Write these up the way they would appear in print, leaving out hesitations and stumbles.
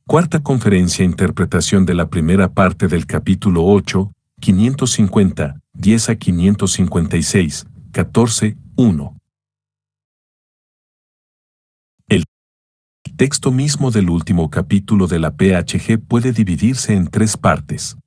Cuarta conferencia interpretación de la primera parte del capítulo 8, 550, 10 a 556, 14, 1. El texto mismo del último capítulo de la PHG puede dividirse en tres partes.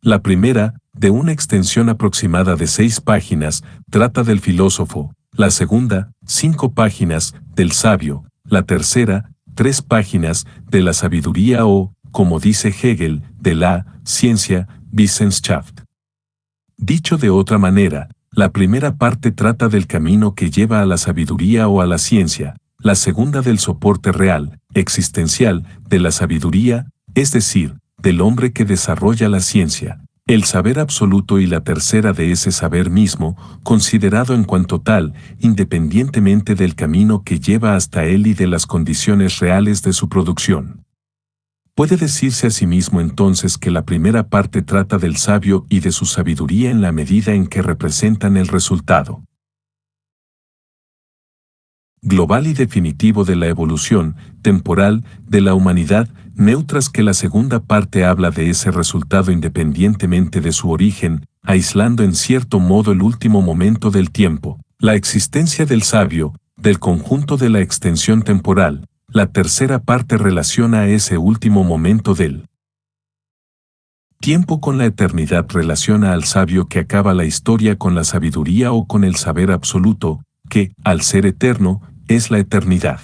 La primera, de una extensión aproximada de 6 páginas, trata del filósofo. La segunda, 5 páginas, del sabio. La tercera, 3 páginas, de la sabiduría o, como dice Hegel, de la ciencia, Wissenschaft. Dicho de otra manera, la primera parte trata del camino que lleva a la sabiduría o a la ciencia, la segunda del soporte real, existencial, de la sabiduría, es decir, del hombre que desarrolla la ciencia, el saber absoluto y la tercera de ese saber mismo, considerado en cuanto tal, independientemente del camino que lleva hasta él y de las condiciones reales de su producción. Puede decirse asimismo entonces que la primera parte trata del sabio y de su sabiduría en la medida en que representan el resultado global y definitivo de la evolución temporal de la humanidad, mientras que la segunda parte habla de ese resultado independientemente de su origen, aislando en cierto modo el último momento del tiempo, la existencia del sabio, del conjunto de la extensión temporal. La tercera parte relaciona a ese último momento del tiempo con la eternidad, relaciona al sabio que acaba la historia con la sabiduría o con el saber absoluto, que, al ser eterno, es la eternidad.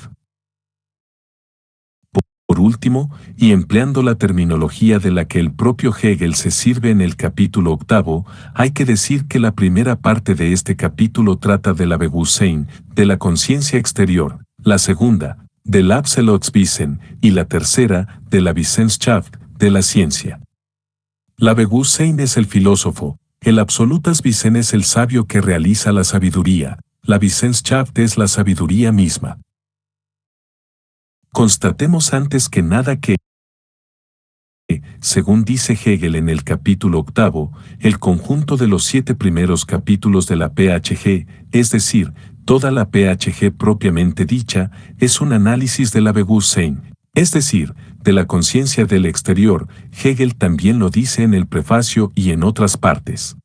Por último, y empleando la terminología de la que el propio Hegel se sirve en el capítulo 8, hay que decir que la primera parte de este capítulo trata de la Bewusstsein, de la conciencia exterior, la segunda, del Absolutswissen, y la tercera, de la Wissenschaft, de la ciencia. La Bewusstsein es el filósofo, el Absolutswissen es el sabio que realiza la sabiduría, la Wissenschaft es la sabiduría misma. Constatemos antes que nada que, según dice Hegel en el capítulo 8, el conjunto de los 7 primeros capítulos de la PHG, es decir, toda la PHG propiamente dicha, es un análisis de la Bewusstsein, es decir, de la conciencia del exterior. Hegel también lo dice en el prefacio y en otras partes.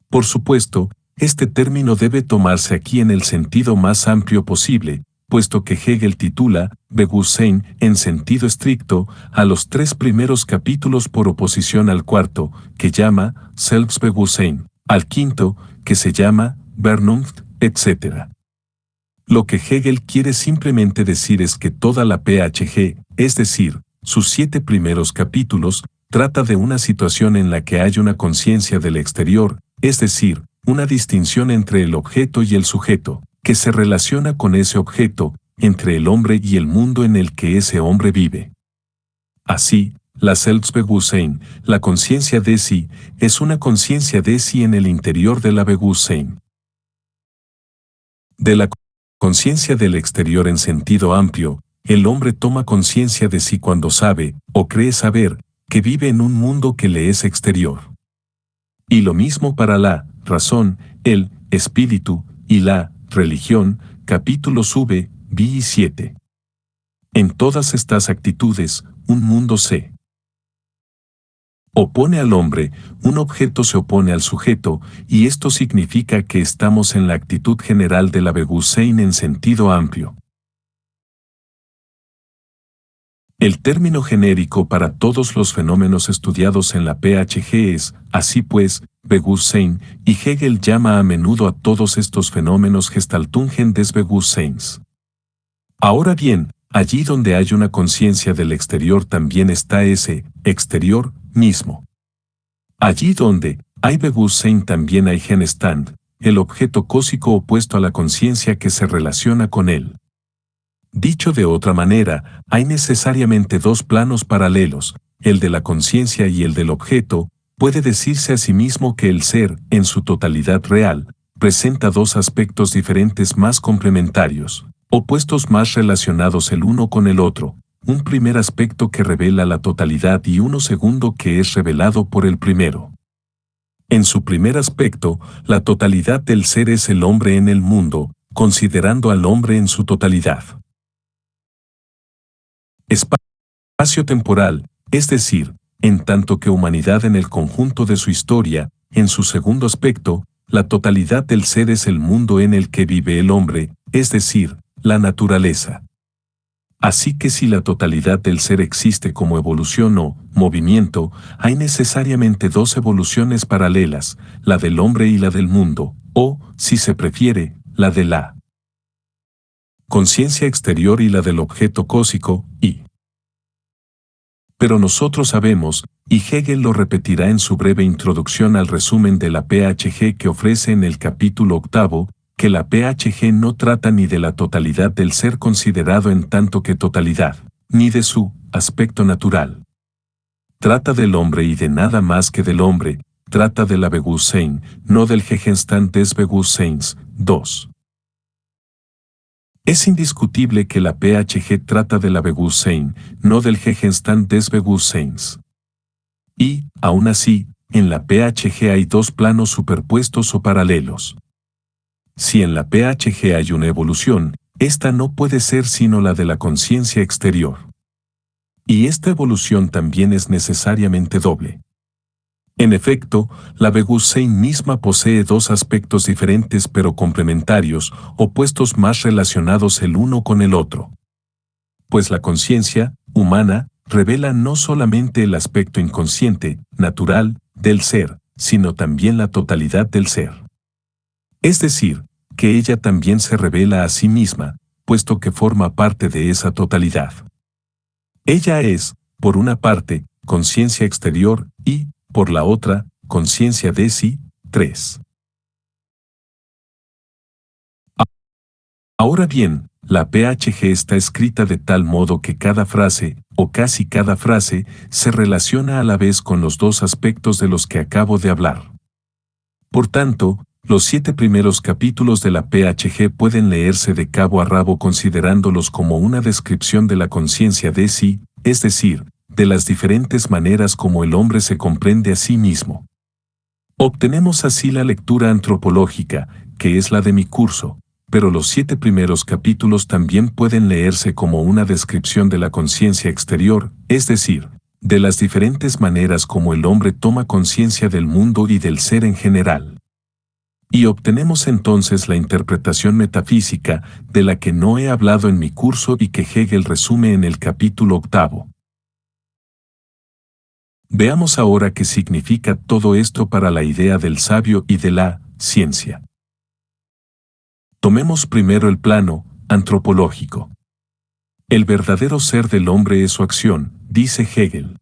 Por supuesto, este término debe tomarse aquí en el sentido más amplio posible, puesto que Hegel titula Bewusstsein en sentido estricto a los 3 primeros capítulos por oposición al cuarto, que llama Selbstbewusstsein, al quinto, que se llama Vernunft, etc. Lo que Hegel quiere simplemente decir es que toda la PHG, es decir, sus 7 primeros capítulos, trata de una situación en la que hay una conciencia del exterior, es decir, una distinción entre el objeto y el sujeto, que se relaciona con ese objeto, entre el hombre y el mundo en el que ese hombre vive. Así, la Selbstbewusstsein, la conciencia de sí, es una conciencia de sí en el interior de la Bewusstsein. De la conciencia del exterior en sentido amplio, el hombre toma conciencia de sí cuando sabe, o cree saber, que vive en un mundo que le es exterior. Y lo mismo para la razón, el espíritu y la religión, capítulos V, V y 7. En todas estas actitudes, un mundo se opone al hombre, un objeto se opone al sujeto, y esto significa que estamos en la actitud general de la Bewusstsein en sentido amplio. El término genérico para todos los fenómenos estudiados en la PHG es, así pues, Bewusstsein, y Hegel llama a menudo a todos estos fenómenos Gestaltungen des Bewusstseins. Ahora bien, allí donde hay una conciencia del exterior también está ese exterior mismo. Allí donde hay Bewusstsein también hay Gegenstand, el objeto cósico opuesto a la conciencia que se relaciona con él. Dicho de otra manera, hay necesariamente 2 planos paralelos, el de la conciencia y el del objeto. Puede decirse asimismo que el ser, en su totalidad real, presenta 2 aspectos diferentes más complementarios, opuestos más relacionados el uno con el otro, un primer aspecto que revela la totalidad y uno segundo que es revelado por el primero. En su primer aspecto, la totalidad del ser es el hombre en el mundo, considerando al hombre en su totalidad. Espacio-temporal, es decir, en tanto que humanidad en el conjunto de su historia, en su segundo aspecto, la totalidad del ser es el mundo en el que vive el hombre, es decir, la naturaleza. Así que si la totalidad del ser existe como evolución o movimiento, hay necesariamente dos evoluciones paralelas, la del hombre y la del mundo, o, si se prefiere, la de la conciencia exterior y la del objeto cósmico, y pero nosotros sabemos, y Hegel lo repetirá en su breve introducción al resumen de la PHG que ofrece en el capítulo 8, que la PHG no trata ni de la totalidad del ser considerado en tanto que totalidad, ni de su aspecto natural. Trata del hombre y de nada más que del hombre, trata de la Bewusstsein, no del Gegenstand des Bewusstseins. 2. Es indiscutible que la PHG trata de la Bewusstsein, no del Gegenstand des Bewusstseins. Y, aún así, en la PHG hay dos planos superpuestos o paralelos. Si en la PHG hay una evolución, esta no puede ser sino la de la conciencia exterior. Y esta evolución también es necesariamente doble. En efecto, la Bewusstsein misma posee dos aspectos diferentes pero complementarios, opuestos más relacionados el uno con el otro. Pues la conciencia, humana, revela no solamente el aspecto inconsciente, natural, del ser, sino también la totalidad del ser. Es decir, que ella también se revela a sí misma, puesto que forma parte de esa totalidad. Ella es, por una parte, conciencia exterior y, por la otra, conciencia de sí. 3. Ahora bien, la PHG está escrita de tal modo que cada frase, o casi cada frase, se relaciona a la vez con los dos aspectos de los que acabo de hablar. Por tanto, los 7 primeros capítulos de la PHG pueden leerse de cabo a rabo considerándolos como una descripción de la conciencia de sí, es decir, de las diferentes maneras como el hombre se comprende a sí mismo. Obtenemos así la lectura antropológica, que es la de mi curso, pero los 7 primeros capítulos también pueden leerse como una descripción de la conciencia exterior, es decir, de las diferentes maneras como el hombre toma conciencia del mundo y del ser en general. Y obtenemos entonces la interpretación metafísica, de la que no he hablado en mi curso y que Hegel resume en el capítulo 8. Veamos ahora qué significa todo esto para la idea del sabio y de la ciencia. Tomemos primero el plano antropológico. El verdadero ser del hombre es su acción, dice Hegel.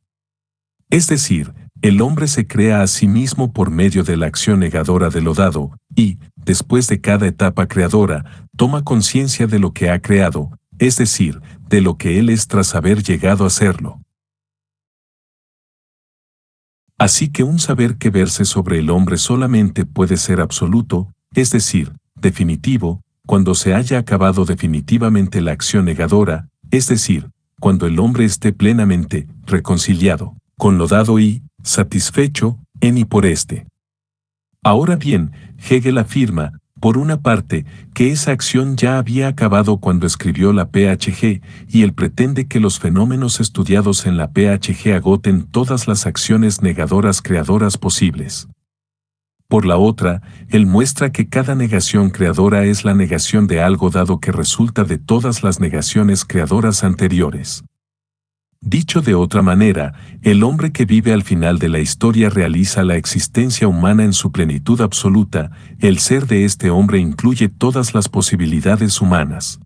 Es decir, el hombre se crea a sí mismo por medio de la acción negadora de lo dado, y, después de cada etapa creadora, toma conciencia de lo que ha creado, es decir, de lo que él es tras haber llegado a serlo. Así que un saber que verse sobre el hombre solamente puede ser absoluto, es decir, definitivo, cuando se haya acabado definitivamente la acción negadora, es decir, cuando el hombre esté plenamente reconciliado con lo dado y satisfecho en y por este. Ahora bien, Hegel afirma, por una parte, que esa acción ya había acabado cuando escribió la PHG, y él pretende que los fenómenos estudiados en la PHG agoten todas las acciones negadoras creadoras posibles. Por la otra, él muestra que cada negación creadora es la negación de algo dado que resulta de todas las negaciones creadoras anteriores. Dicho de otra manera, el hombre que vive al final de la historia realiza la existencia humana en su plenitud absoluta, el ser de este hombre incluye todas las posibilidades humanas.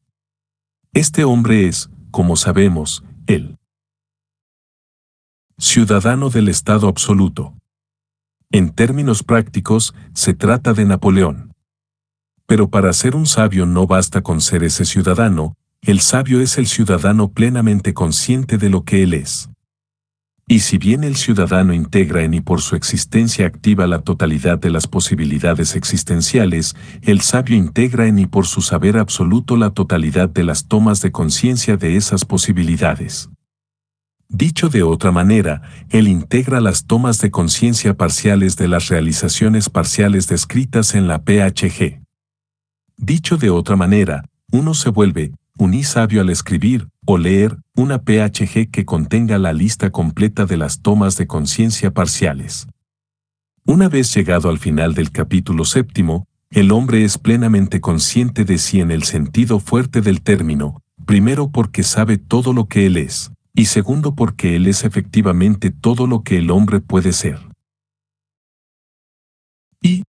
Este hombre es, como sabemos, el ciudadano del Estado absoluto. En términos prácticos, se trata de Napoleón. Pero para ser un sabio no basta con ser ese ciudadano, el sabio es el ciudadano plenamente consciente de lo que él es. Y si bien el ciudadano integra en y por su existencia activa la totalidad de las posibilidades existenciales, el sabio integra en y por su saber absoluto la totalidad de las tomas de conciencia de esas posibilidades. Dicho de otra manera, él integra las tomas de conciencia parciales de las realizaciones parciales descritas en la PHG. Dicho de otra manera, uno se vuelve unisabio al escribir, o leer, una PHG que contenga la lista completa de las tomas de conciencia parciales. Una vez llegado al final del capítulo 7, el hombre es plenamente consciente de sí en el sentido fuerte del término, primero porque sabe todo lo que él es, y segundo porque él es efectivamente todo lo que el hombre puede ser. Y,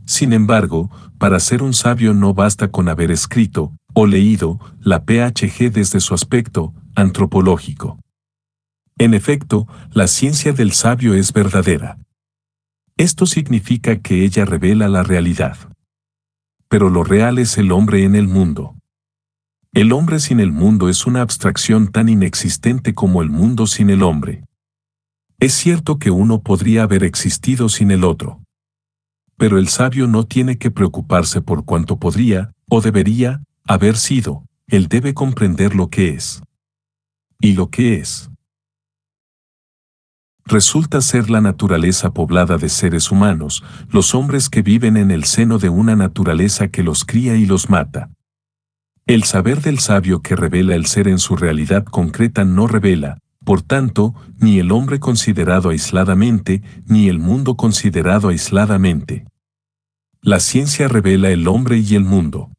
sin embargo, para ser un sabio no basta con haber escrito o leído la PHG desde su aspecto antropológico. En efecto, la ciencia del sabio es verdadera. Esto significa que ella revela la realidad. Pero lo real es el hombre en el mundo. El hombre sin el mundo es una abstracción tan inexistente como el mundo sin el hombre. Es cierto que uno podría haber existido sin el otro. Pero el sabio no tiene que preocuparse por cuánto podría, o debería, haber sido. Él debe comprender lo que es. Y lo que es resulta ser la naturaleza poblada de seres humanos, los hombres que viven en el seno de una naturaleza que los cría y los mata. El saber del sabio que revela el ser en su realidad concreta no revela, por tanto, ni el hombre considerado aisladamente, ni el mundo considerado aisladamente. La ciencia revela el hombre y el mundo.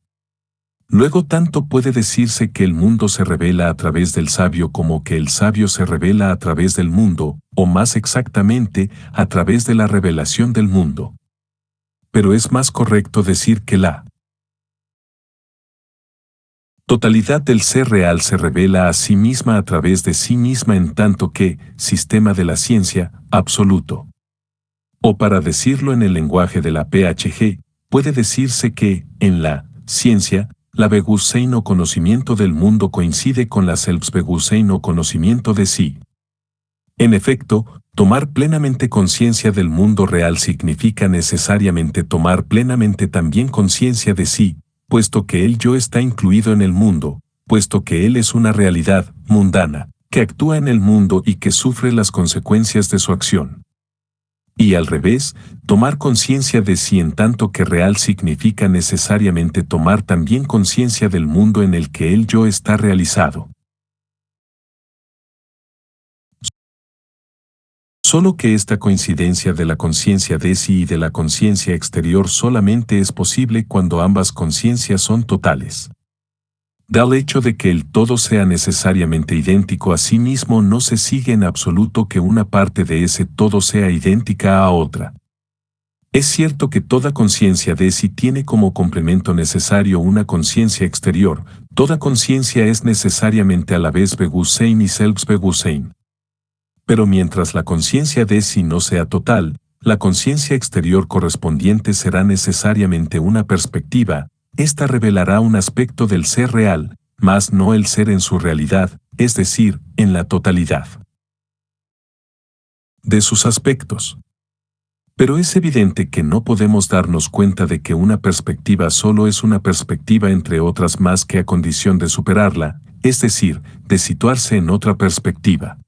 Luego tanto puede decirse que el mundo se revela a través del sabio como que el sabio se revela a través del mundo, o más exactamente, a través de la revelación del mundo. Pero es más correcto decir que la totalidad del ser real se revela a sí misma a través de sí misma en tanto que, sistema de la ciencia, absoluto. O para decirlo en el lenguaje de la PHG, puede decirse que, en la ciencia, la Bewusstsein o conocimiento del mundo coincide con la Selbstbewusstsein o conocimiento de sí. En efecto, tomar plenamente conciencia del mundo real significa necesariamente tomar plenamente también conciencia de sí, puesto que el yo está incluido en el mundo, puesto que él es una realidad mundana, que actúa en el mundo y que sufre las consecuencias de su acción. Y al revés, tomar conciencia de sí en tanto que real significa necesariamente tomar también conciencia del mundo en el que el yo está realizado. Solo que esta coincidencia de la conciencia de sí y de la conciencia exterior solamente es posible cuando ambas conciencias son totales. Del hecho de que el todo sea necesariamente idéntico a sí mismo no se sigue en absoluto que una parte de ese todo sea idéntica a otra. Es cierto que toda conciencia de sí tiene como complemento necesario una conciencia exterior, toda conciencia es necesariamente a la vez Bewusstsein y Selbstbewusstsein. Pero mientras la conciencia de sí no sea total, la conciencia exterior correspondiente será necesariamente una perspectiva. Esta revelará un aspecto del ser real, mas no el ser en su realidad, es decir, en la totalidad de sus aspectos. Pero es evidente que no podemos darnos cuenta de que una perspectiva solo es una perspectiva entre otras más que a condición de superarla, es decir, de situarse en otra perspectiva.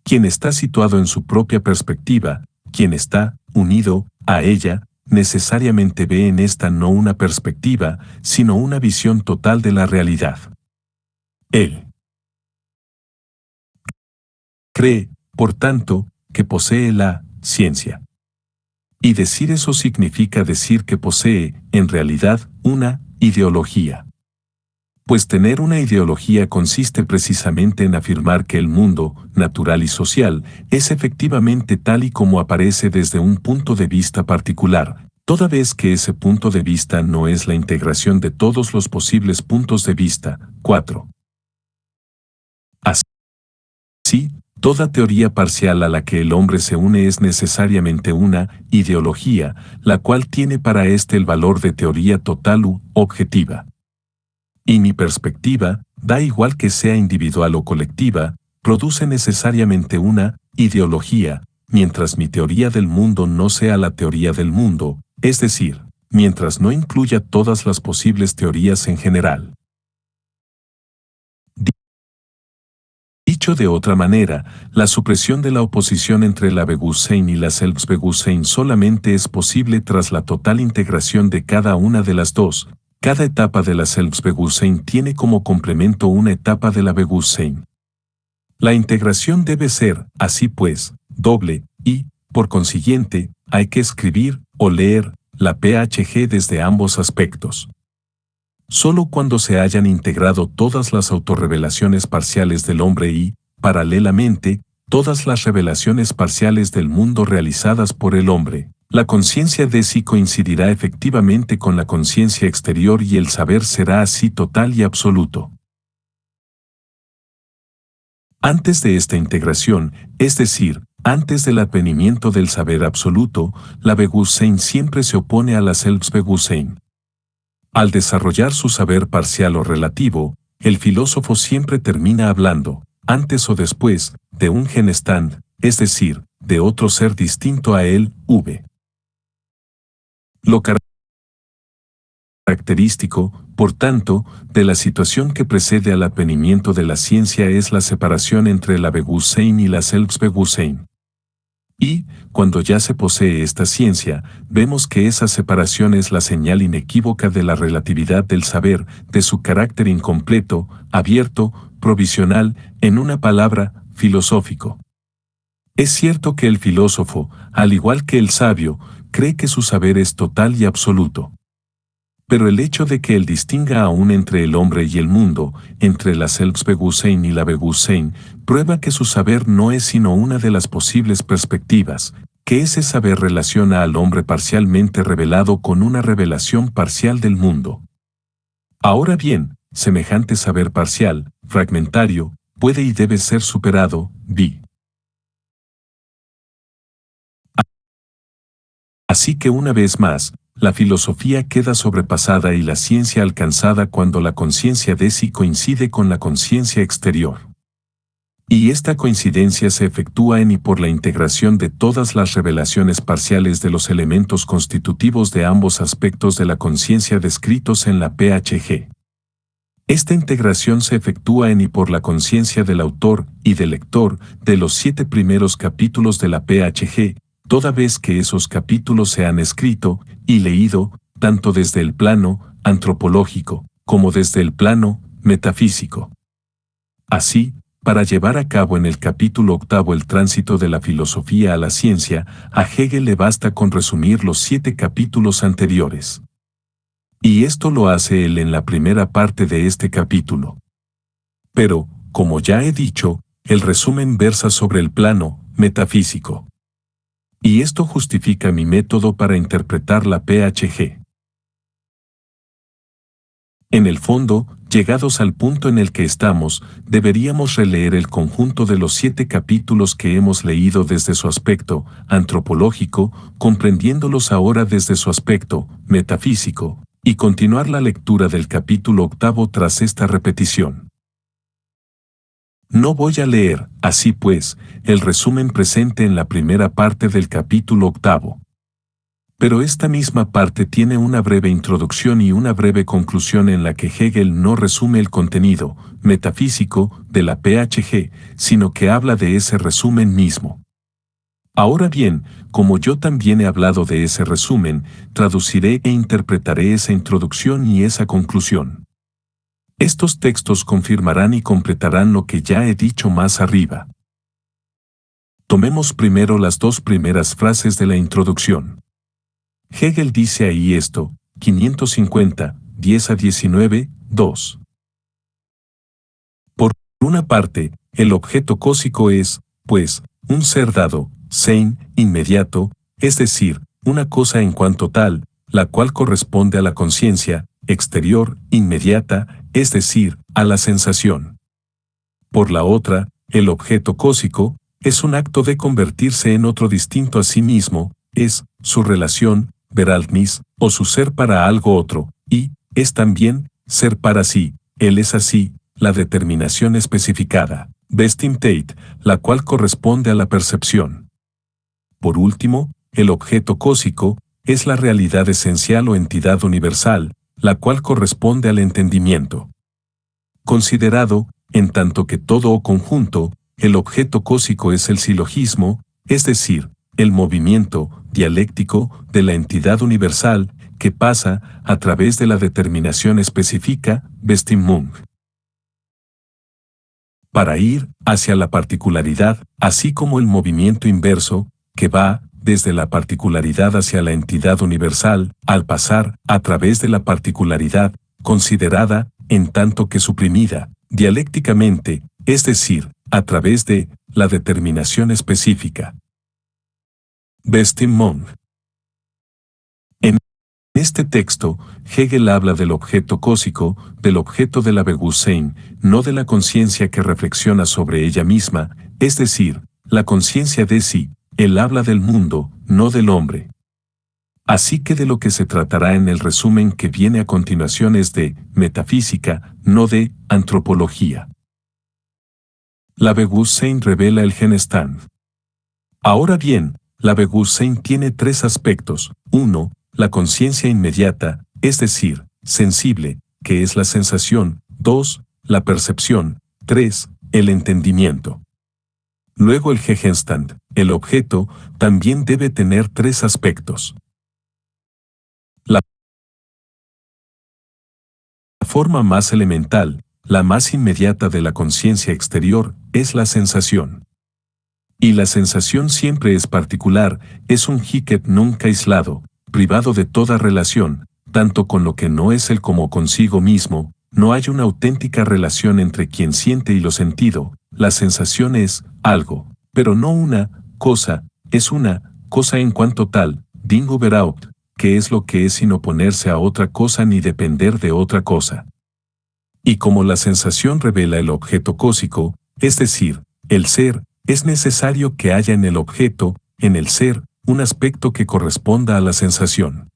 Quien está situado en su propia perspectiva, quien está unido a ella, necesariamente ve en esta no una perspectiva, sino una visión total de la realidad. Él cree, por tanto, que posee la ciencia. Y decir eso significa decir que posee, en realidad, una ideología. Pues tener una ideología consiste precisamente en afirmar que el mundo, natural y social, es efectivamente tal y como aparece desde un punto de vista particular, toda vez que ese punto de vista no es la integración de todos los posibles puntos de vista. 4. Así, toda teoría parcial a la que el hombre se une es necesariamente una ideología, la cual tiene para éste el valor de teoría total u objetiva. Y mi perspectiva, da igual que sea individual o colectiva, produce necesariamente una ideología, mientras mi teoría del mundo no sea la teoría del mundo, es decir, mientras no incluya todas las posibles teorías en general. Dicho de otra manera, la supresión de la oposición entre la Bewusstsein y la Selbstbewusstsein solamente es posible tras la total integración de cada una de las dos, Cada etapa de la Selbstbewusstsein tiene como complemento una etapa de la Bewusstsein. La integración debe ser, así pues, doble, y, por consiguiente, hay que escribir o leer la PHG desde ambos aspectos. Solo cuando se hayan integrado todas las autorrevelaciones parciales del hombre y, paralelamente, todas las revelaciones parciales del mundo realizadas por el hombre, la conciencia de sí coincidirá efectivamente con la conciencia exterior y el saber será así total y absoluto. Antes de esta integración, es decir, antes del advenimiento del saber absoluto, la Bewusstsein siempre se opone a la Selbstbewusstsein. Al desarrollar su saber parcial o relativo, el filósofo siempre termina hablando, antes o después, de un Gegenstand, es decir, de otro ser distinto a él, V. Lo característico, por tanto, de la situación que precede al advenimiento de la ciencia es la separación entre la Bewusstsein y la Selbstbewusstsein. Y, cuando ya se posee esta ciencia, vemos que esa separación es la señal inequívoca de la relatividad del saber, de su carácter incompleto, abierto, provisional, en una palabra, filosófico. Es cierto que el filósofo, al igual que el sabio, cree que su saber es total y absoluto. Pero el hecho de que él distinga aún entre el hombre y el mundo, entre la Selbstbewusstsein y la Bewusstsein, prueba que su saber no es sino una de las posibles perspectivas, que ese saber relaciona al hombre parcialmente revelado con una revelación parcial del mundo. Ahora bien, semejante saber parcial, fragmentario, puede y debe ser superado, vi. Así que una vez más, la filosofía queda sobrepasada y la ciencia alcanzada cuando la conciencia de sí coincide con la conciencia exterior. Y esta coincidencia se efectúa en y por la integración de todas las revelaciones parciales de los elementos constitutivos de ambos aspectos de la conciencia descritos en la PHG. Esta integración se efectúa en y por la conciencia del autor y del lector de los 7 primeros capítulos de la PHG, toda vez que esos capítulos se han escrito y leído, tanto desde el plano antropológico como desde el plano metafísico. Así, para llevar a cabo en el capítulo 8 el tránsito de la filosofía a la ciencia, a Hegel le basta con resumir los 7 capítulos anteriores. Y esto lo hace él en la primera parte de este capítulo. Pero, como ya he dicho, el resumen versa sobre el plano metafísico. Y esto justifica mi método para interpretar la PHG. En el fondo, llegados al punto en el que estamos, deberíamos releer el conjunto de los 7 capítulos que hemos leído desde su aspecto antropológico, comprendiéndolos ahora desde su aspecto metafísico, y continuar la lectura del capítulo 8 tras esta repetición. No voy a leer, así pues, el resumen presente en la primera parte del capítulo 8. Pero esta misma parte tiene una breve introducción y una breve conclusión en la que Hegel no resume el contenido metafísico de la PHG, sino que habla de ese resumen mismo. Ahora bien, como yo también he hablado de ese resumen, traduciré e interpretaré esa introducción y esa conclusión. Estos textos confirmarán y completarán lo que ya he dicho más arriba. Tomemos primero las 2 primeras frases de la introducción. Hegel dice ahí esto, 550, 10 a 19, 2. Por una parte, el objeto cósico es, pues, un ser dado, sein, inmediato, es decir, una cosa en cuanto tal, la cual corresponde a la conciencia, exterior, inmediata, es decir, a la sensación. Por la otra, el objeto cósico es un acto de convertirse en otro distinto a sí mismo, es su relación, Verhältnis, o su ser para algo otro, y es también ser para sí, él es así, la determinación especificada, Bestimmtheit, la cual corresponde a la percepción. Por último, el objeto cósico es la realidad esencial o entidad universal, la cual corresponde al entendimiento. Considerado, en tanto que todo o conjunto, el objeto cósico es el silogismo, es decir, el movimiento dialéctico de la entidad universal que pasa a través de la determinación específica, Bestimmung, para ir hacia la particularidad, así como el movimiento inverso, que va desde la particularidad hacia la entidad universal, al pasar a través de la particularidad, considerada, en tanto que suprimida, dialécticamente, es decir, a través de la determinación específica. Bestimmung. En este texto, Hegel habla del objeto cósico, del objeto de la Bewusstsein, no de la conciencia que reflexiona sobre ella misma, es decir, la conciencia de sí. Él habla del mundo, no del hombre. Así que de lo que se tratará en el resumen que viene a continuación es de metafísica, no de antropología. La Bewusstsein revela el Gegenstand. Ahora bien, la Bewusstsein tiene tres aspectos. 1. La conciencia inmediata, es decir, sensible, que es la sensación. 2. La percepción. 3. El entendimiento. Luego el Gegenstand, el objeto, también debe tener tres aspectos. La forma más elemental, la más inmediata de la conciencia exterior, es la sensación. Y la sensación siempre es particular, es un hiket nunca aislado, privado de toda relación, tanto con lo que no es él como consigo mismo, no hay una auténtica relación entre quien siente y lo sentido, la sensación es algo, pero no una cosa, es una cosa en cuanto tal, Ding überhaupt, que es lo que es sin oponerse a otra cosa ni depender de otra cosa. Y como la sensación revela el objeto cósico, es decir, el ser, es necesario que haya en el objeto, en el ser, un aspecto que corresponda a la sensación.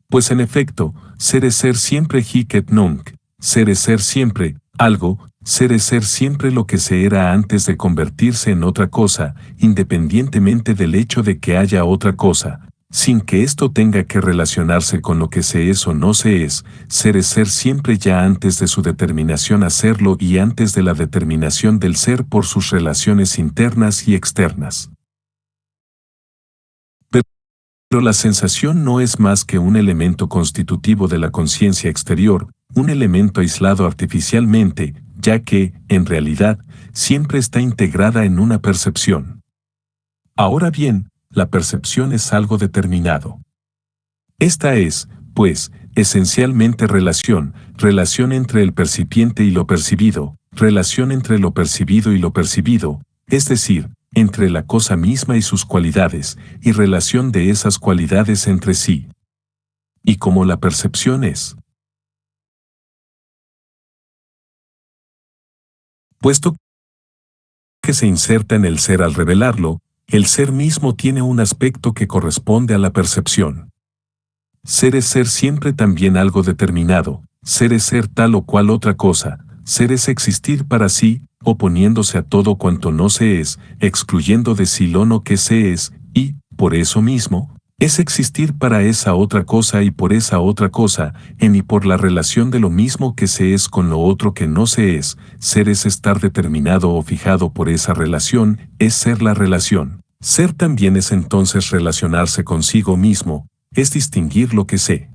Pues en efecto, ser es ser siempre hiket nunc, ser es ser siempre algo, ser es ser siempre lo que se era antes de convertirse en otra cosa, independientemente del hecho de que haya otra cosa, sin que esto tenga que relacionarse con lo que se es o no se es, ser siempre ya antes de su determinación a serlo y antes de la determinación del ser por sus relaciones internas y externas. Pero la sensación no es más que un elemento constitutivo de la conciencia exterior, un elemento aislado artificialmente, ya que, en realidad, siempre está integrada en una percepción. Ahora bien, la percepción es algo determinado. Esta es, pues, esencialmente relación entre el percipiente y lo percibido, relación entre lo percibido y lo percibido, es decir, entre la cosa misma y sus cualidades, y relación de esas cualidades entre sí. Y como la percepción es, puesto que se inserta en el ser al revelarlo, el ser mismo tiene un aspecto que corresponde a la percepción. Ser es ser siempre también algo determinado, ser es ser tal o cual otra cosa, ser es existir para sí, oponiéndose a todo cuanto no se es, excluyendo de sí lo no que se es, y, por eso mismo, es existir para esa otra cosa y por esa otra cosa, en y por la relación de lo mismo que se es con lo otro que no se es, ser es estar determinado o fijado por esa relación, es ser la relación. Ser también es entonces relacionarse consigo mismo, es distinguir lo que sé.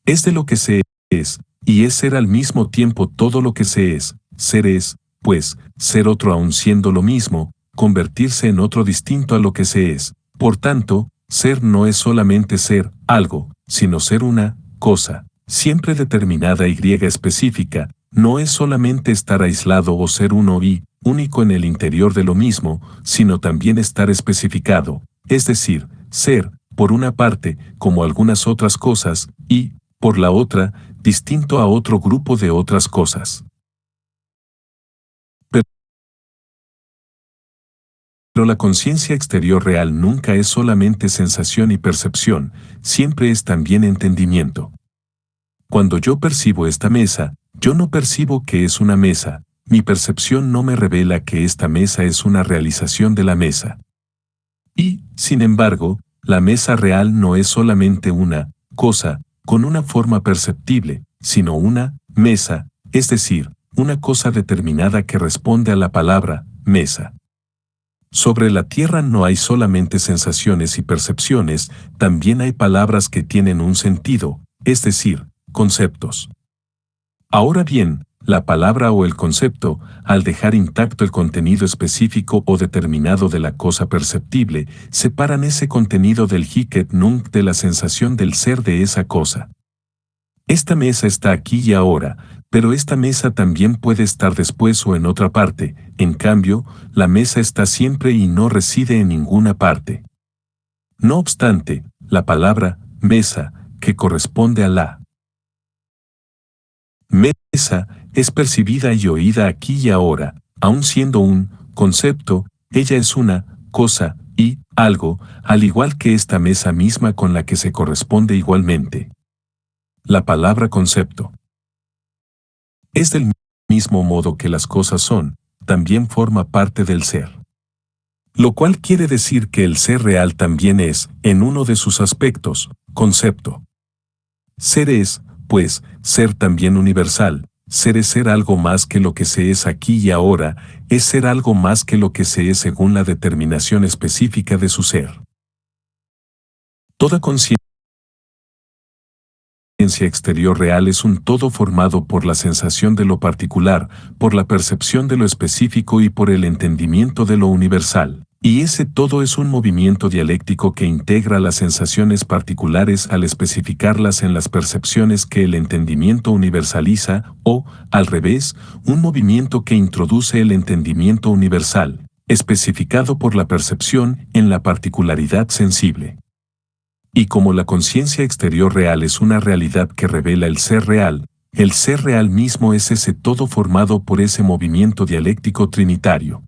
Es de lo que se es, y es ser al mismo tiempo todo lo que se es, ser es, pues, ser otro aun siendo lo mismo, convertirse en otro distinto a lo que se es. Por tanto, ser no es solamente ser algo, sino ser una cosa, siempre determinada y específica, no es solamente estar aislado o ser uno y único en el interior de lo mismo, sino también estar especificado, es decir, ser, por una parte, como algunas otras cosas, y, por la otra, distinto a otro grupo de otras cosas. Pero la conciencia exterior real nunca es solamente sensación y percepción, siempre es también entendimiento. Cuando yo percibo esta mesa, yo no percibo que es una mesa, mi percepción no me revela que esta mesa es una realización de la mesa. Y, sin embargo, la mesa real no es solamente una cosa, con una forma perceptible, sino una mesa, es decir, una cosa determinada que responde a la palabra mesa. Sobre la tierra no hay solamente sensaciones y percepciones, también hay palabras que tienen un sentido, es decir, conceptos. Ahora bien, la palabra o el concepto, al dejar intacto el contenido específico o determinado de la cosa perceptible, separan ese contenido del Hic Nunc de la sensación del ser de esa cosa. Esta mesa está aquí y ahora, pero esta mesa también puede estar después o en otra parte, en cambio, la mesa está siempre y no reside en ninguna parte. No obstante, la palabra mesa, que corresponde a la mesa, es percibida y oída aquí y ahora, aun siendo un concepto, ella es una cosa y algo, al igual que esta mesa misma con la que se corresponde igualmente. La palabra concepto es del mismo modo que las cosas son, también forma parte del ser. Lo cual quiere decir que el ser real también es, en uno de sus aspectos, concepto. Ser es, pues, ser también universal, ser es ser algo más que lo que se es aquí y ahora, es ser algo más que lo que se es según la determinación específica de su ser. Toda conciencia exterior real es un todo formado por la sensación de lo particular, por la percepción de lo específico y por el entendimiento de lo universal. Y ese todo es un movimiento dialéctico que integra las sensaciones particulares al especificarlas en las percepciones que el entendimiento universaliza, o, al revés, un movimiento que introduce el entendimiento universal, especificado por la percepción, en la particularidad sensible. Y como la conciencia exterior real es una realidad que revela el ser real mismo es ese todo formado por ese movimiento dialéctico trinitario.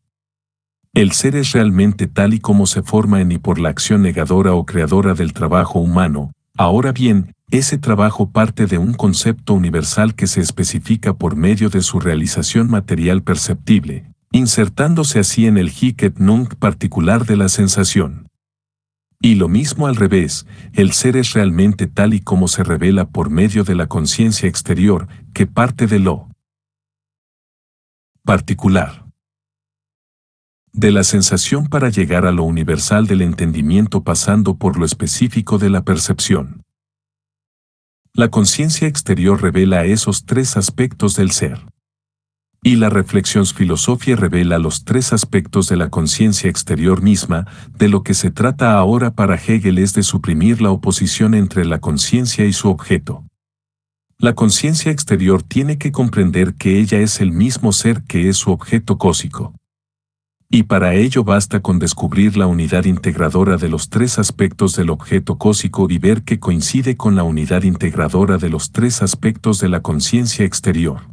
El ser es realmente tal y como se forma en y por la acción negadora o creadora del trabajo humano. Ahora bien, ese trabajo parte de un concepto universal que se especifica por medio de su realización material perceptible, insertándose así en el Hic Nunc particular de la sensación. Y lo mismo al revés, el ser es realmente tal y como se revela por medio de la conciencia exterior, que parte de lo particular de la sensación para llegar a lo universal del entendimiento pasando por lo específico de la percepción. La conciencia exterior revela esos tres aspectos del ser. Y la reflexión filosofía revela los tres aspectos de la conciencia exterior misma. De lo que se trata ahora para Hegel es de suprimir la oposición entre la conciencia y su objeto. La conciencia exterior tiene que comprender que ella es el mismo ser que es su objeto cósico. Y para ello basta con descubrir la unidad integradora de los tres aspectos del objeto cósico y ver que coincide con la unidad integradora de los tres aspectos de la conciencia exterior.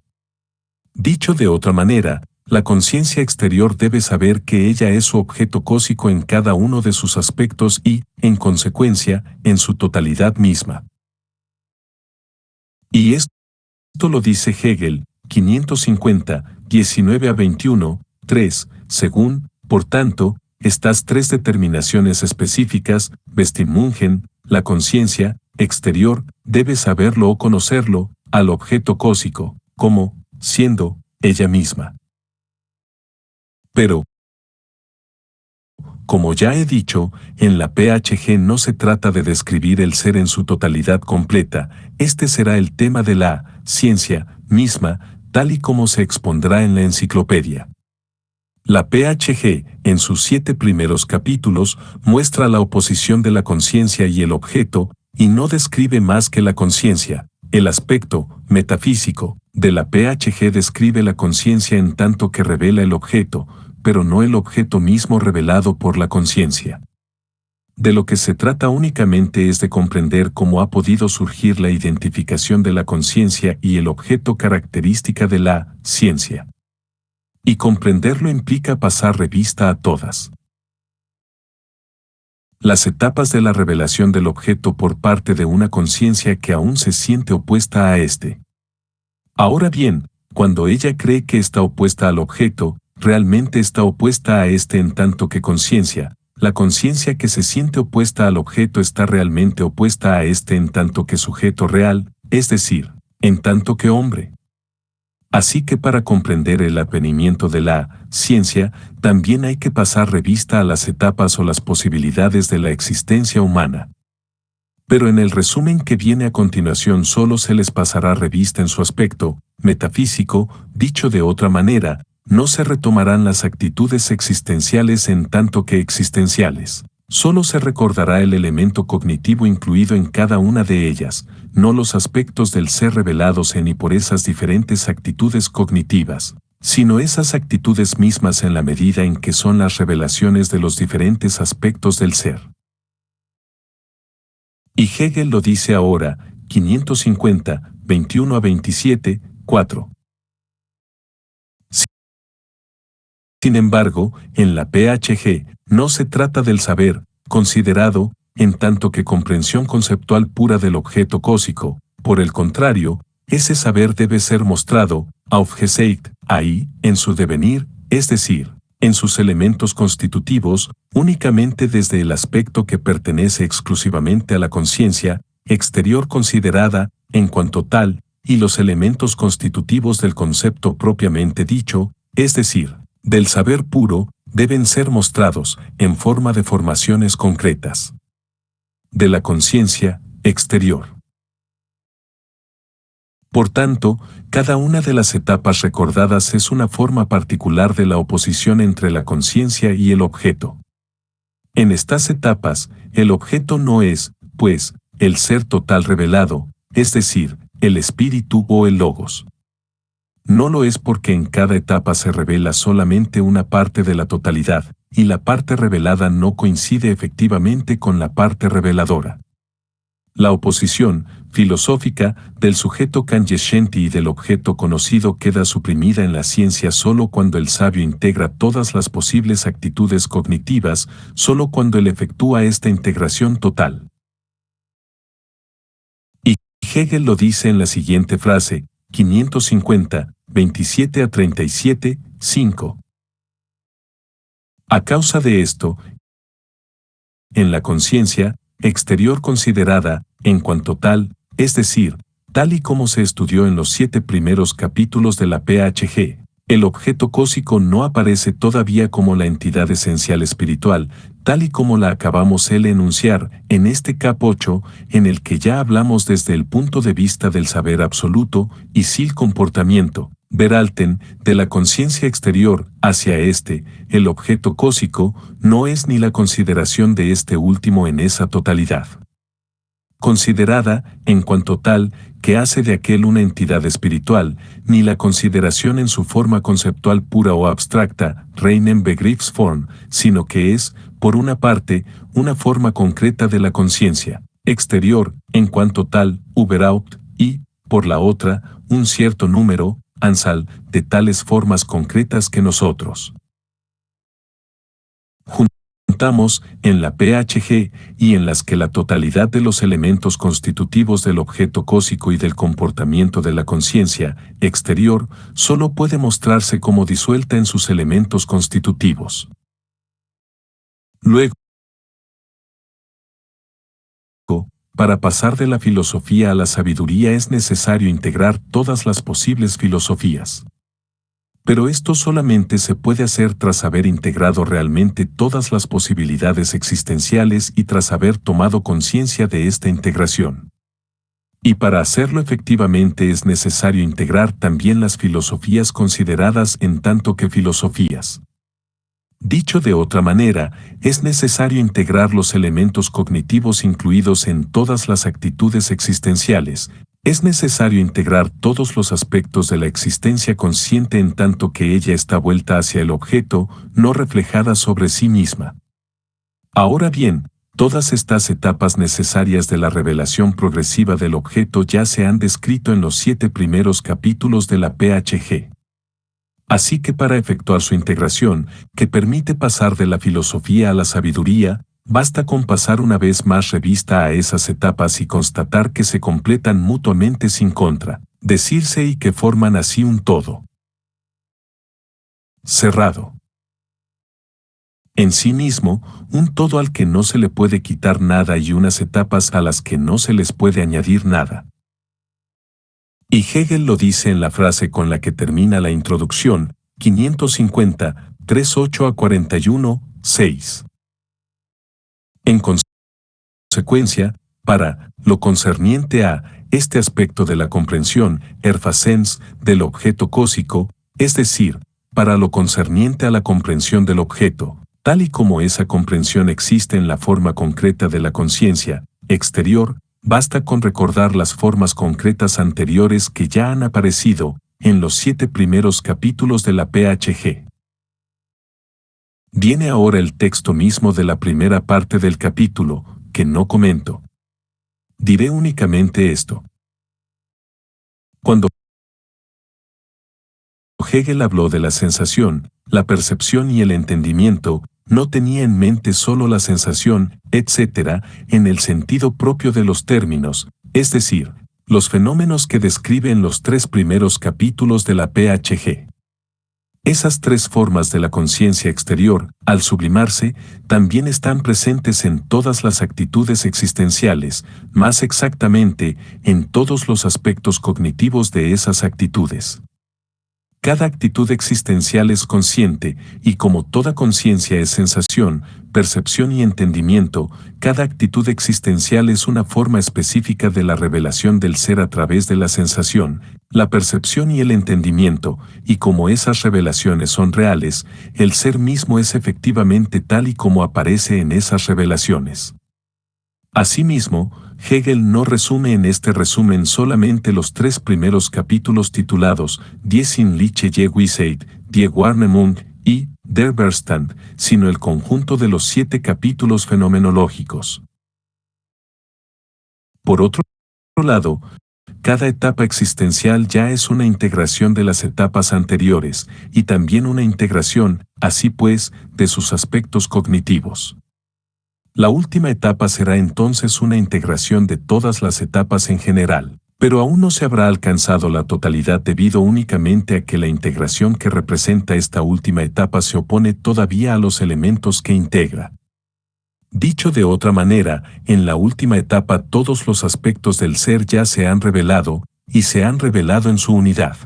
Dicho de otra manera, la conciencia exterior debe saber que ella es su objeto cósico en cada uno de sus aspectos y, en consecuencia, en su totalidad misma. Y esto lo dice Hegel, 550, 19 a 21, 3, según, por tanto, estas tres determinaciones específicas, Bestimmungen, la conciencia exterior, debe saberlo o conocerlo, al objeto cósico, como, siendo, ella misma. Pero, como ya he dicho, en la PHG no se trata de describir el ser en su totalidad completa, este será el tema de la ciencia misma, tal y como se expondrá en la enciclopedia. La PHG, en sus 7 primeros capítulos, muestra la oposición de la conciencia y el objeto, y no describe más que la conciencia. El aspecto metafísico de la PHG describe la conciencia en tanto que revela el objeto, pero no el objeto mismo revelado por la conciencia. De lo que se trata únicamente es de comprender cómo ha podido surgir la identificación de la conciencia y el objeto característica de la ciencia. Y comprenderlo implica pasar revista a todas las etapas de la revelación del objeto por parte de una conciencia que aún se siente opuesta a éste. Ahora bien, cuando ella cree que está opuesta al objeto, realmente está opuesta a éste en tanto que conciencia. La conciencia que se siente opuesta al objeto está realmente opuesta a éste en tanto que sujeto real, es decir, en tanto que hombre. Así que para comprender el advenimiento de la ciencia, también hay que pasar revista a las etapas o las posibilidades de la existencia humana. Pero en el resumen que viene a continuación solo se les pasará revista en su aspecto metafísico, dicho de otra manera, no se retomarán las actitudes existenciales en tanto que existenciales. Solo se recordará el elemento cognitivo incluido en cada una de ellas, no los aspectos del ser revelados en y por esas diferentes actitudes cognitivas, sino esas actitudes mismas en la medida en que son las revelaciones de los diferentes aspectos del ser. Y Hegel lo dice ahora, 550, 21 a 27, 4. Sin embargo, en la PHG, no se trata del saber, considerado, en tanto que comprensión conceptual pura del objeto cósico. Por el contrario, ese saber debe ser mostrado, aufgezeigt, ahí, en su devenir, es decir, en sus elementos constitutivos, únicamente desde el aspecto que pertenece exclusivamente a la conciencia, exterior considerada, en cuanto tal, y los elementos constitutivos del concepto propiamente dicho, es decir, del saber puro, deben ser mostrados, en forma de formaciones concretas. De la conciencia, exterior. Por tanto, cada una de las etapas recordadas es una forma particular de la oposición entre la conciencia y el objeto. En estas etapas, el objeto no es, pues, el ser total revelado, es decir, el espíritu o el logos. No lo es porque en cada etapa se revela solamente una parte de la totalidad, y la parte revelada no coincide efectivamente con la parte reveladora. La oposición filosófica del sujeto cognoscente y del objeto conocido queda suprimida en la ciencia solo cuando el sabio integra todas las posibles actitudes cognitivas, solo cuando él efectúa esta integración total. Y Hegel lo dice en la siguiente frase, 550, 27 a 37, 5. A causa de esto, en la conciencia exterior considerada, en cuanto tal, es decir, tal y como se estudió en los 7 primeros capítulos de la PHG, el objeto cósico no aparece todavía como la entidad esencial espiritual, tal y como la acabamos de enunciar en este cap 8, en el que ya hablamos desde el punto de vista del saber absoluto y sin comportamiento. Verhalten, de la conciencia exterior hacia el objeto cósico, no es ni la consideración de este último en esa totalidad considerada, en cuanto tal, que hace de aquel una entidad espiritual, ni la consideración en su forma conceptual pura o abstracta, reinen Begriffsform, sino que es, por una parte, una forma concreta de la conciencia exterior, en cuanto tal, Überhaupt, y, por la otra, un cierto número, Anzahl, de tales formas concretas que nosotros juntamos en la PHG y en las que la totalidad de los elementos constitutivos del objeto cósico y del comportamiento de la conciencia exterior solo puede mostrarse como disuelta en sus elementos constitutivos. Luego, para pasar de la filosofía a la sabiduría es necesario integrar todas las posibles filosofías. Pero esto solamente se puede hacer tras haber integrado realmente todas las posibilidades existenciales y tras haber tomado conciencia de esta integración. Y para hacerlo efectivamente es necesario integrar también las filosofías consideradas en tanto que filosofías. Dicho de otra manera, es necesario integrar los elementos cognitivos incluidos en todas las actitudes existenciales. Es necesario integrar todos los aspectos de la existencia consciente en tanto que ella está vuelta hacia el objeto, no reflejada sobre sí misma. Ahora bien, todas estas etapas necesarias de la revelación progresiva del objeto ya se han descrito en los 7 primeros capítulos de la PHG. Así que para efectuar su integración, que permite pasar de la filosofía a la sabiduría, basta con pasar una vez más revista a esas etapas y constatar que se completan mutuamente sin contradecirse y que forman así un todo cerrado en sí mismo, un todo al que no se le puede quitar nada y unas etapas a las que no se les puede añadir nada. Y Hegel lo dice en la frase con la que termina la introducción, 550, 38 a 41, 6. En consecuencia, para lo concerniente a este aspecto de la comprensión, erfasens, del objeto cósico, es decir, para lo concerniente a la comprensión del objeto, tal y como esa comprensión existe en la forma concreta de la conciencia exterior, basta con recordar las formas concretas anteriores que ya han aparecido en los 7 primeros capítulos de la PHG. Viene ahora el texto mismo de la primera parte del capítulo, que no comento. Diré únicamente esto. Cuando Hegel habló de la sensación, la percepción y el entendimiento, no tenía en mente solo la sensación, etc., en el sentido propio de los términos, es decir, los fenómenos que describe en los 3 primeros capítulos de la PHG. Esas 3 formas de la conciencia exterior, al sublimarse, también están presentes en todas las actitudes existenciales, más exactamente, en todos los aspectos cognitivos de esas actitudes. Cada actitud existencial es consciente, y como toda conciencia es sensación, percepción y entendimiento, cada actitud existencial es una forma específica de la revelación del ser a través de la sensación, la percepción y el entendimiento, y como esas revelaciones son reales, el ser mismo es efectivamente tal y como aparece en esas revelaciones. Asimismo, Hegel no resume en este resumen solamente los 3 primeros capítulos titulados Die Sinnliche Gewissheit, Die Wahrnehmung y Der Verstand, sino el conjunto de los 7 capítulos fenomenológicos. Por otro lado, cada etapa existencial ya es una integración de las etapas anteriores, y también una integración, así pues, de sus aspectos cognitivos. La última etapa será entonces una integración de todas las etapas en general, pero aún no se habrá alcanzado la totalidad debido únicamente a que la integración que representa esta última etapa se opone todavía a los elementos que integra. Dicho de otra manera, en la última etapa todos los aspectos del ser ya se han revelado, y se han revelado en su unidad.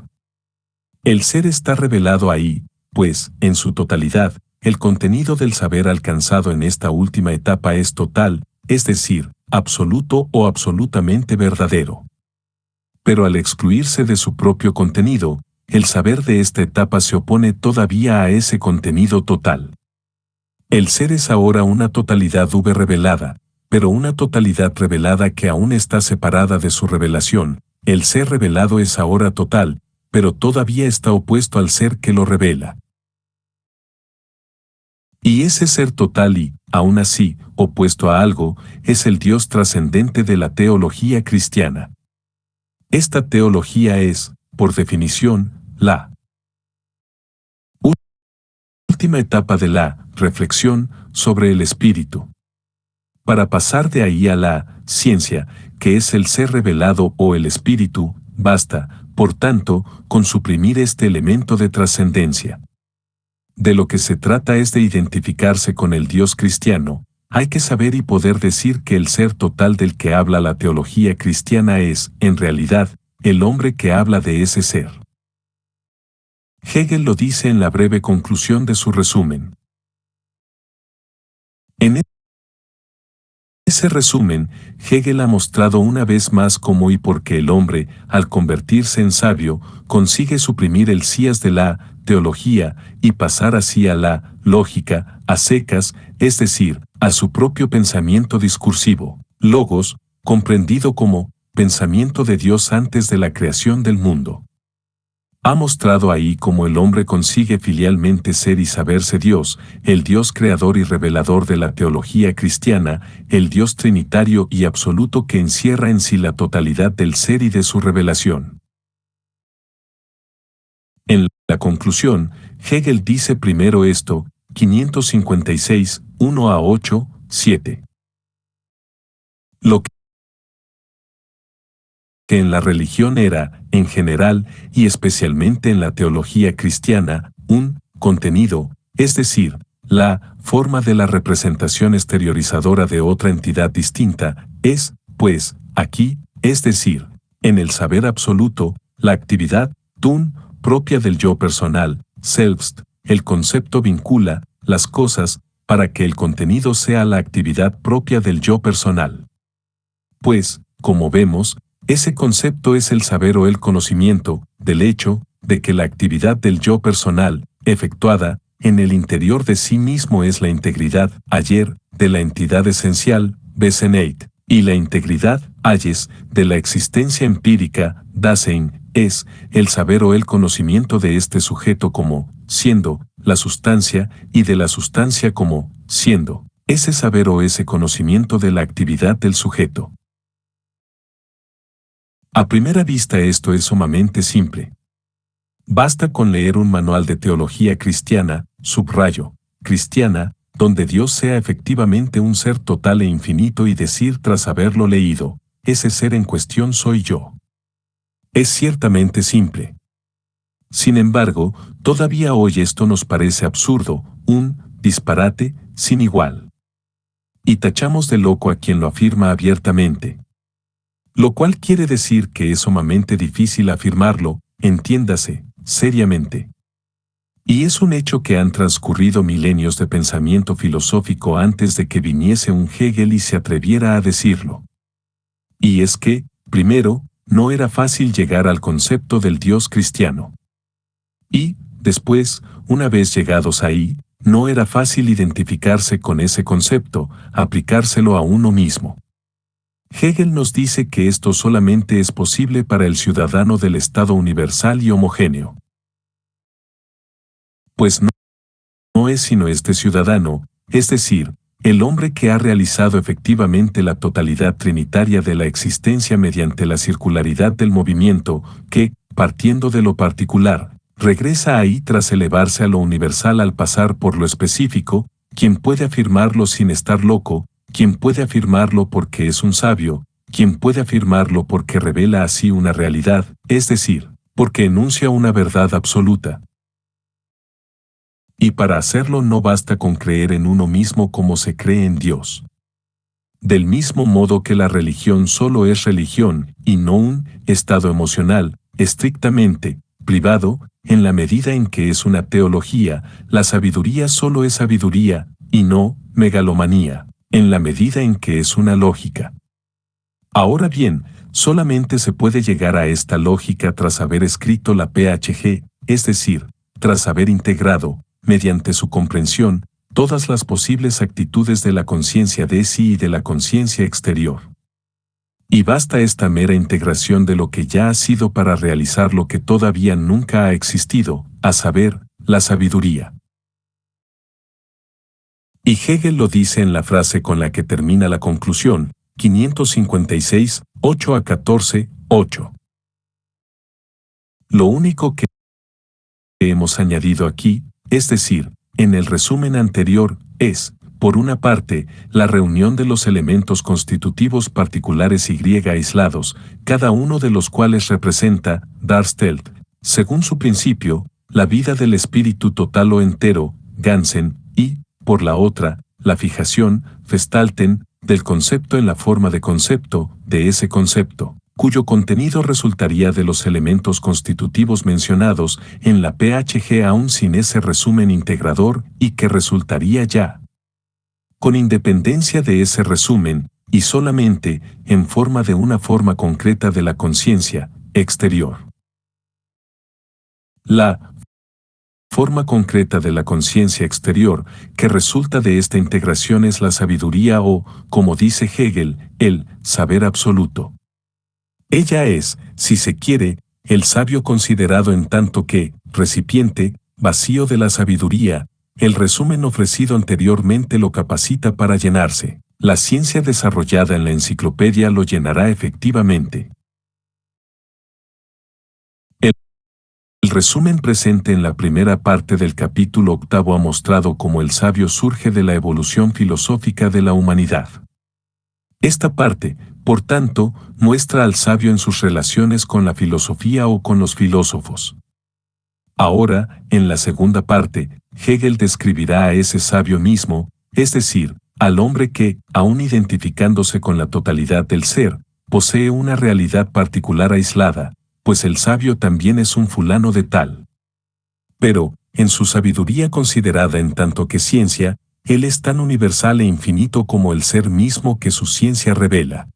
El ser está revelado ahí, pues, en su totalidad, el contenido del saber alcanzado en esta última etapa es total, es decir, absoluto o absolutamente verdadero. Pero al excluirse de su propio contenido, el saber de esta etapa se opone todavía a ese contenido total. El ser es ahora una totalidad revelada, pero una totalidad revelada que aún está separada de su revelación. El ser revelado es ahora total, pero todavía está opuesto al ser que lo revela. Y ese ser total y, aún así, opuesto a algo, es el Dios trascendente de la teología cristiana. Esta teología es, por definición, la última etapa de la reflexión sobre el espíritu. Para pasar de ahí a la ciencia, que es el ser revelado o el espíritu, basta, por tanto, con suprimir este elemento de trascendencia. De lo que se trata es de identificarse con el Dios cristiano. Hay que saber y poder decir que el ser total del que habla la teología cristiana es, en realidad, el hombre que habla de ese ser. Hegel lo dice en la breve conclusión de su resumen. En ese resumen, Hegel ha mostrado una vez más cómo y por qué el hombre, al convertirse en sabio, consigue suprimir el sías de la teología y pasar así a la lógica, a secas, es decir, a su propio pensamiento discursivo, logos, comprendido como pensamiento de Dios antes de la creación del mundo. Ha mostrado ahí cómo el hombre consigue filialmente ser y saberse Dios, el Dios creador y revelador de la teología cristiana, el Dios trinitario y absoluto que encierra en sí la totalidad del ser y de su revelación. En la conclusión, Hegel dice primero esto, 556, 1 a 8, 7. Lo que en la religión era, en general, y especialmente en la teología cristiana, un contenido, es decir, la forma de la representación exteriorizadora de otra entidad distinta, es, pues, aquí, es decir, En el saber absoluto, la actividad, tun, propia del yo personal, selbst, el concepto vincula las cosas para que el contenido sea la actividad propia del yo personal. Pues, como vemos, ese concepto es el saber o el conocimiento del hecho de que la actividad del yo personal, efectuada en el interior de sí mismo, es la integridad, ayer, de la entidad esencial, Wesenheit, y la integridad, ayes, de la existencia empírica, Dasein, es el saber o el conocimiento de este sujeto como siendo la sustancia y de la sustancia como siendo ese saber o ese conocimiento de la actividad del sujeto. A primera vista esto es sumamente simple. Basta con leer un manual de teología cristiana, subrayo, cristiana, donde Dios sea efectivamente un ser total e infinito y decir tras haberlo leído, ese ser en cuestión soy yo. Es ciertamente simple. Sin embargo, todavía hoy esto nos parece absurdo, un disparate sin igual. Y tachamos de loco a quien lo afirma abiertamente. Lo cual quiere decir que es sumamente difícil afirmarlo, entiéndase, seriamente. Y es un hecho que han transcurrido milenios de pensamiento filosófico antes de que viniese un Hegel y se atreviera a decirlo. Y es que, primero, no era fácil llegar al concepto del Dios cristiano. Y, después, una vez llegados ahí, no era fácil identificarse con ese concepto, aplicárselo a uno mismo. Hegel nos dice que esto solamente es posible para el ciudadano del Estado universal y homogéneo. Pues no es sino este ciudadano, es decir, el hombre que ha realizado efectivamente la totalidad trinitaria de la existencia mediante la circularidad del movimiento, que, partiendo de lo particular, regresa ahí tras elevarse a lo universal al pasar por lo específico, quien puede afirmarlo sin estar loco, quien puede afirmarlo porque es un sabio, quien puede afirmarlo porque revela así una realidad, es decir, porque enuncia una verdad absoluta. Y para hacerlo no basta con creer en uno mismo como se cree en Dios. Del mismo modo que la religión solo es religión, y no un estado emocional, estrictamente privado, en la medida en que es una teología, la sabiduría solo es sabiduría, y no megalomanía, en la medida en que es una lógica. Ahora bien, solamente se puede llegar a esta lógica tras haber escrito la PHG, es decir, tras haber integrado, mediante su comprensión, todas las posibles actitudes de la conciencia de sí y de la conciencia exterior. Y basta esta mera integración de lo que ya ha sido para realizar lo que todavía nunca ha existido, a saber, la sabiduría. Y Hegel lo dice en la frase con la que termina la conclusión, 556, 8 a 14, 8. Lo único que hemos añadido aquí, es decir, en el resumen anterior, es, por una parte, la reunión de los elementos constitutivos particulares y aislados, cada uno de los cuales representa, Darstellt, según su principio, la vida del espíritu total o entero, Gansen, y, por la otra, la fijación, Festalten, del concepto en la forma de concepto, de ese concepto, cuyo contenido resultaría de los elementos constitutivos mencionados en la PHG aún sin ese resumen integrador y que resultaría ya. Con independencia de ese resumen, y solamente en forma de una forma concreta de la conciencia exterior. La forma concreta de la conciencia exterior que resulta de esta integración es la sabiduría o, como dice Hegel, el saber absoluto. Ella es, si se quiere, el sabio considerado en tanto que, recipiente, vacío de la sabiduría, el resumen ofrecido anteriormente lo capacita para llenarse. La ciencia desarrollada en la enciclopedia lo llenará efectivamente. El resumen presente en la primera parte del capítulo 8 ha mostrado cómo el sabio surge de la evolución filosófica de la humanidad. Esta parte, por tanto, muestra al sabio en sus relaciones con la filosofía o con los filósofos. Ahora, en la segunda parte, Hegel describirá a ese sabio mismo, es decir, al hombre que, aun identificándose con la totalidad del ser, posee una realidad particular aislada, pues el sabio también es un fulano de tal. Pero, en su sabiduría considerada en tanto que ciencia, él es tan universal e infinito como el ser mismo que su ciencia revela.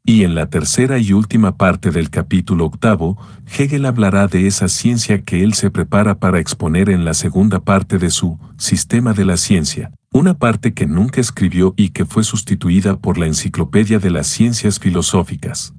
Y en la tercera y última parte del capítulo 8, Hegel hablará de esa ciencia que él se prepara para exponer en la segunda parte de su Sistema de la Ciencia, una parte que nunca escribió y que fue sustituida por la Enciclopedia de las Ciencias Filosóficas.